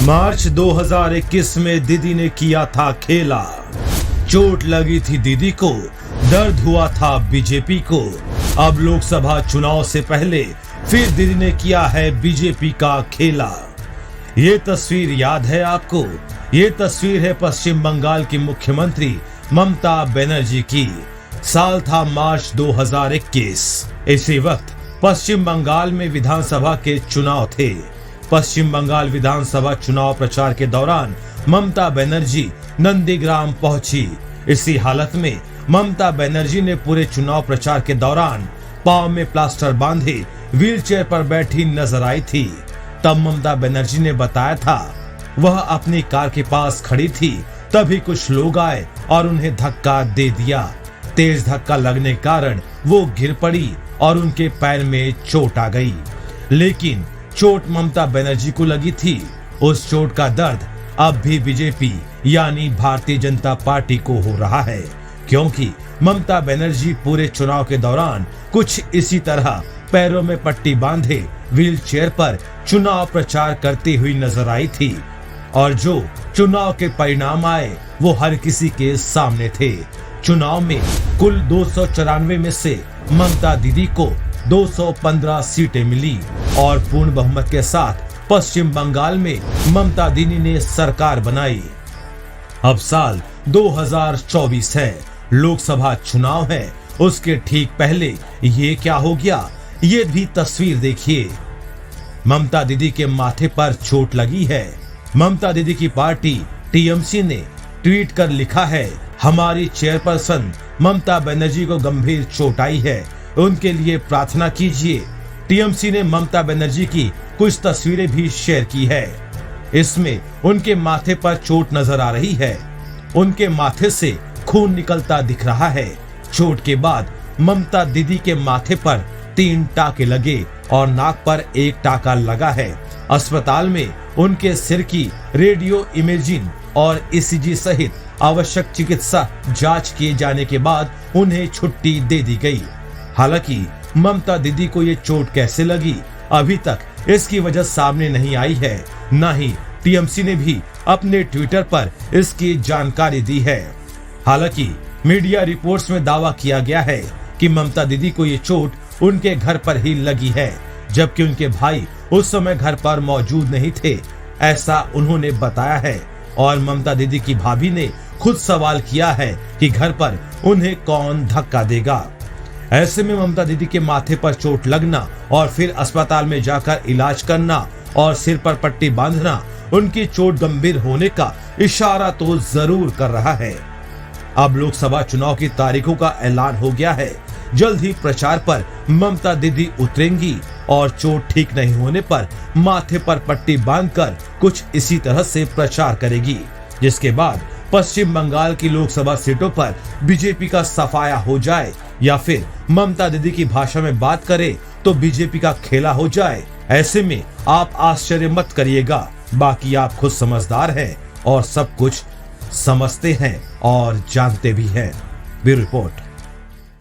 मार्च 2021 में दीदी ने किया था खेला। चोट लगी थी दीदी को, दर्द हुआ था बीजेपी को। अब लोकसभा चुनाव से पहले फिर दीदी ने किया है बीजेपी का खेला। ये तस्वीर याद है आपको? ये तस्वीर है पश्चिम बंगाल की मुख्यमंत्री ममता बनर्जी की। साल था मार्च 2021। इसी वक्त पश्चिम बंगाल में विधानसभा के चुनाव थे। पश्चिम बंगाल विधानसभा चुनाव प्रचार के दौरान ममता बनर्जी नंदीग्राम पहुंची। इसी हालत में ममता बनर्जी ने पूरे चुनाव प्रचार के दौरान पांव में प्लास्टर बांधे व्हीलचेयर पर बैठी नजर आई थी। तब ममता बनर्जी ने बताया था वह अपनी कार के पास खड़ी थी, तभी कुछ लोग आए और उन्हें धक्का दे दिया। तेज धक्का लगने के कारण वो गिर पड़ी और उनके पैर में चोट आ गई। लेकिन चोट ममता बनर्जी को लगी थी। उस चोट का दर्द अब भी बीजेपी यानी भारतीय जनता पार्टी को हो रहा है, क्योंकि ममता बनर्जी पूरे चुनाव के दौरान कुछ इसी तरह पैरों में पट्टी बांधे व्हील चेयर पर चुनाव प्रचार करती हुई नजर आई थी। और जो चुनाव के परिणाम आए वो हर किसी के सामने थे। चुनाव में कुल 294 में से ममता दीदी को 215 सीटें मिली और पूर्ण बहुमत के साथ पश्चिम बंगाल में ममता दीदी ने सरकार बनाई। अब साल 2024 है, लोकसभा चुनाव है। उसके ठीक पहले ये क्या हो गया, ये भी तस्वीर देखिए। ममता दीदी के माथे पर चोट लगी है। ममता दीदी की पार्टी टीएमसी ने ट्वीट कर लिखा है, हमारी चेयरपर्सन ममता बनर्जी को गंभीर चोट आई है, उनके लिए प्रार्थना कीजिए। टीएमसी ने ममता बनर्जी की कुछ तस्वीरें भी शेयर की है। इसमें उनके माथे पर चोट नजर आ रही है। उनके माथे से खून निकलता दिख रहा है। चोट के बाद ममता दीदी के माथे पर 3 टाके लगे और नाक पर 1 टाका लगा है। अस्पताल में उनके सिर की रेडियो इमेजिंग और ईसीजी सहित आवश्यक चिकित्सा जांच किए जाने के बाद उन्हें छुट्टी दे दी गई। हालांकि ममता दीदी को ये चोट कैसे लगी, अभी तक इसकी वजह सामने नहीं आई है। न ही टीएमसी ने भी अपने ट्विटर पर इसकी जानकारी दी है। हालांकि मीडिया रिपोर्ट्स में दावा किया गया है कि ममता दीदी को ये चोट उनके घर पर ही लगी है, जबकि उनके भाई उस समय घर पर मौजूद नहीं थे, ऐसा उन्होंने बताया है। और ममता दीदी की भाभी ने खुद सवाल किया है कि घर पर उन्हें कौन धक्का देगा। ऐसे में ममता दीदी के माथे पर चोट लगना और फिर अस्पताल में जाकर इलाज करना और सिर पर पट्टी बांधना उनकी चोट गंभीर होने का इशारा तो जरूर कर रहा है। अब लोकसभा चुनाव की तारीखों का ऐलान हो गया है। जल्द ही प्रचार पर ममता दीदी उतरेंगी और चोट ठीक नहीं होने पर माथे पर पट्टी बांधकर कुछ इसी तरह से प्रचार करेगी, जिसके बाद पश्चिम बंगाल की लोकसभा सीटों पर बीजेपी का सफाया हो जाए या फिर ममता दीदी की भाषा में बात करे तो बीजेपी का खेला हो जाए। ऐसे में आप आश्चर्य मत करिएगा, बाकी आप खुद समझदार हैं और सब कुछ समझते हैं और जानते भी हैं। Bureau report.